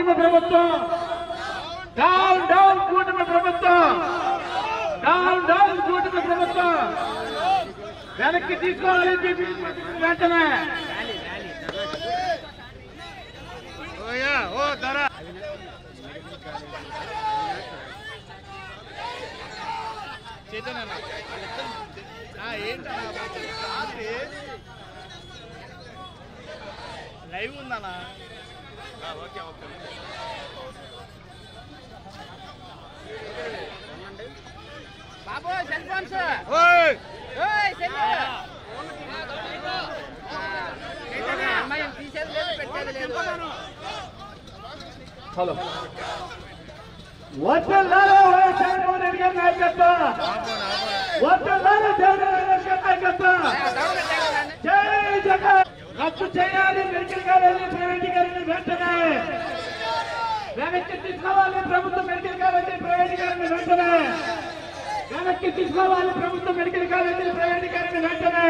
కూటమి ప్రభుత్వం, down down కూటమి ప్రభుత్వం, డౌన్ డౌన్ కూటమి ప్రభుత్వం. వెనక్కి తీసుకోవాలి వెంటనే. లైవ్ ఉందన్నా? ఓకే బాబు సెల్ ఫోన్స్ హలో వద్దలారా జగన్మోహన్ రెడ్డి గారి నాయకత్వం, వద్దలారా జగన్మోహన్ రెడ్డి గారి నాయకత్వం. జై జగన్. రద్దు చేయాలి మెడికల్ కాలేజీ ప్రైవేటీకరణ వెంటనే. వెనక్కి తీసుకోవాలి ప్రభుత్వ మెడికల్ కాలేజీ ప్రైవేటీకరణ వెంటనే. వెనక్కి తీసుకోవాలి ప్రభుత్వ మెడికల్ కాలేజీ ప్రైవేటీకరణ వెంటనే.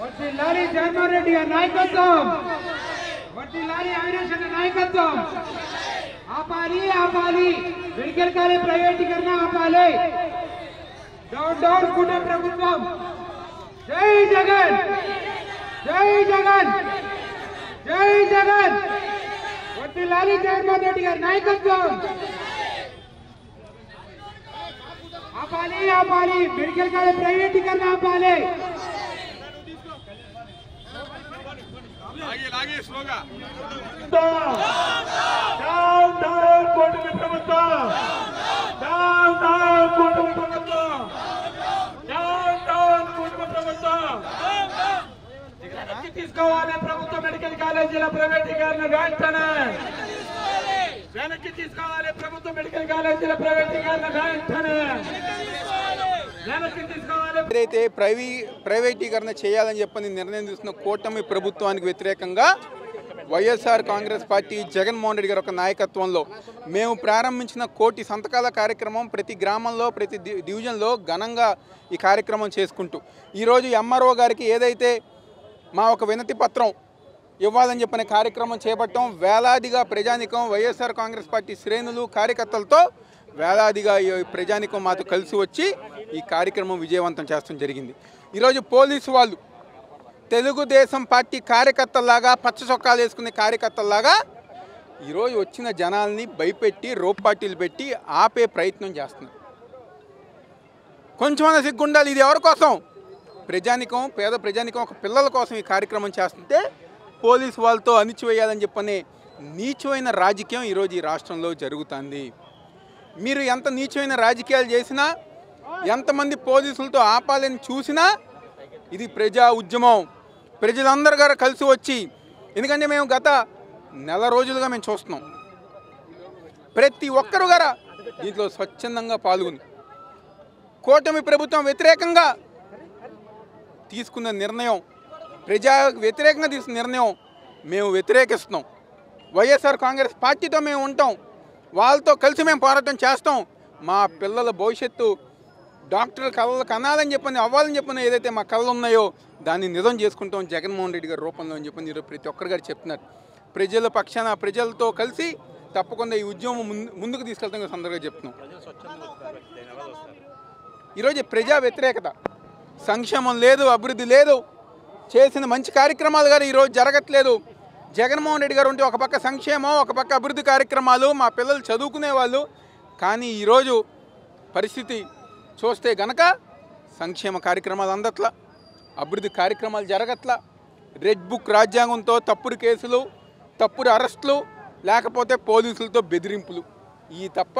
వడ్డీలారి జగన్మోహన్ రెడ్డి గారి నాయకత్వం, వడ్డీలారి అవినాష్ అన్న నాయకత్వం. ఆపాలి ఆపాలి మెడికల్ కాలేజ్ ప్రైవేటీకరణ ఆపాలి. డౌన్ డౌన్ కూటమి ప్రభుత్వం. జై జగన్, జై జగన్, జై జగన్. వడ్డీలారి జగన్మోహన్ రెడ్డి గారి నాయకత్వం. ఆపాలి ఆపాలి మెడికల్ కాలేజ్ ప్రైవేటీకరణ ఆపాలి. డౌన్ డౌన్ కూటమి ప్రభుత్వం, డౌన్ డౌన్ కూటమి ప్రభుత్వం, డౌన్ డౌన్ కూటమి ప్రభుత్వం. వెనక్కి తీసుకోవాలి ప్రభుత్వ మెడికల్ కాలేజీల ప్రైవేటీకరణ వెంటనే. వెనక్కి తీసుకోవాలి ప్రభుత్వ మెడికల్ కాలేజీల ప్రైవేటీకరణ వెంటనే. వెనక్కి తీసుకోవాలి. ఏదైతే ప్రైవేటీకరణ చేయాలని చెప్పని నిర్ణయం తీసుకున్న కూటమి ప్రభుత్వానికి వ్యతిరేకంగా వైఎస్ఆర్ కాంగ్రెస్ పార్టీ జగన్మోహన్ రెడ్డి గారి ఒక నాయకత్వంలో మేము ప్రారంభించిన 1,000 సంతకాల కార్యక్రమం ప్రతి గ్రామంలో ప్రతి డివిజన్లో ఘనంగా ఈ కార్యక్రమం చేసుకుంటూ ఈరోజు ఎంఆర్ఓ గారికి ఏదైతే మా ఒక వినతి పత్రం ఇవ్వాలని చెప్పిన కార్యక్రమం చేపట్టడం, వేలాదిగా ప్రజానికం వైఎస్ఆర్ కాంగ్రెస్ పార్టీ శ్రేణులు కార్యకర్తలతో వేలాదిగా ఈ ప్రజానికం మాతో కలిసి వచ్చి ఈ కార్యక్రమం విజయవంతం చేస్తడం జరిగింది. ఈరోజు పోలీసు వాళ్ళు తెలుగుదేశం పార్టీ కార్యకర్తల్లాగా పచ్చ చొక్కాలు వేసుకునే కార్యకర్తల్లాగా ఈరోజు వచ్చిన జనాల్ని భయపెట్టి రోప్ పార్టీలు పెట్టి ఆపే ప్రయత్నం చేస్తున్నారు. కొంచెమన్నా సిగ్గుండాలి. ఇది ఎవరి కోసం? ప్రజానికం, పేద ప్రజానికం, ఒక పిల్లల కోసం ఈ కార్యక్రమం చేస్తుంటే పోలీసు వాళ్ళతో అణిచివేయాలని చెప్పనే నీచమైన రాజకీయం ఈరోజు ఈ రాష్ట్రంలో జరుగుతుంది. మీరు ఎంత నీచమైన రాజకీయాలు చేసినా, ఎంతమంది పోలీసులతో ఆపాలని చూసినా ఇది ప్రజా ఉద్యమం. ప్రజలందరూ గారు కలిసి వచ్చి, ఎందుకంటే మేము గత నెల రోజులుగా మేము చూస్తున్నాం, ప్రతి ఒక్కరు గారా దీంట్లో స్వచ్ఛందంగా పాల్గొని కూటమి ప్రభుత్వం వ్యతిరేకంగా తీసుకున్న నిర్ణయం, ప్రజా వ్యతిరేకంగా తీసుకున్న నిర్ణయం మేము వ్యతిరేకిస్తున్నాం. వైఎస్ఆర్ కాంగ్రెస్ పార్టీతో మేము ఉంటాం, వాళ్ళతో కలిసి మేము పోరాటం చేస్తాం. మా పిల్లల భవిష్యత్తు డాక్టర్ కళలు కనాలని చెప్పని, అవ్వాలని చెప్పని ఏదైతే మా కళలు ఉన్నాయో దాన్ని నిజం చేసుకుంటాం జగన్మోహన్ రెడ్డి గారి రూపంలో అని చెప్పని ఈరోజు ప్రతి ఒక్కరు గారు చెప్తున్నారు. ప్రజల పక్షాన ప్రజలతో కలిసి తప్పకుండా ఈ ఉద్యమం ముందుకు తీసుకెళ్తాం సందర్భంగా చెప్తున్నాం. ఈరోజు ప్రజా వ్యతిరేకత, సంక్షేమం లేదు, అభివృద్ధి లేదు, చేసిన మంచి కార్యక్రమాలు గారు ఈరోజు జరగట్లేదు. జగన్మోహన్ రెడ్డి గారు ఉంటే ఒక పక్క సంక్షేమం, ఒక పక్క అభివృద్ధి కార్యక్రమాలు, మా పిల్లలు చదువుకునే వాళ్ళు. కానీ ఈరోజు పరిస్థితి చూస్తే గనక సంక్షేమ కార్యక్రమాలు అందట్లా, అభివృద్ధి కార్యక్రమాలు జరగట్లా. రెడ్ బుక్ రాజ్యాంగంతో తప్పుడు కేసులు, తప్పుడు అరెస్టులు, లేకపోతే పోలీసులతో బెదిరింపులు, ఈ తప్ప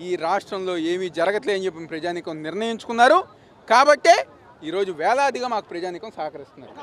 ఈ రాష్ట్రంలో ఏమీ జరగట్లేదని చెప్పి ప్రజానికం నిర్ణయించుకున్నారు. కాబట్టే ఈరోజు వేలాదిగా మాకు ప్రజానికం సహకరిస్తున్నారు.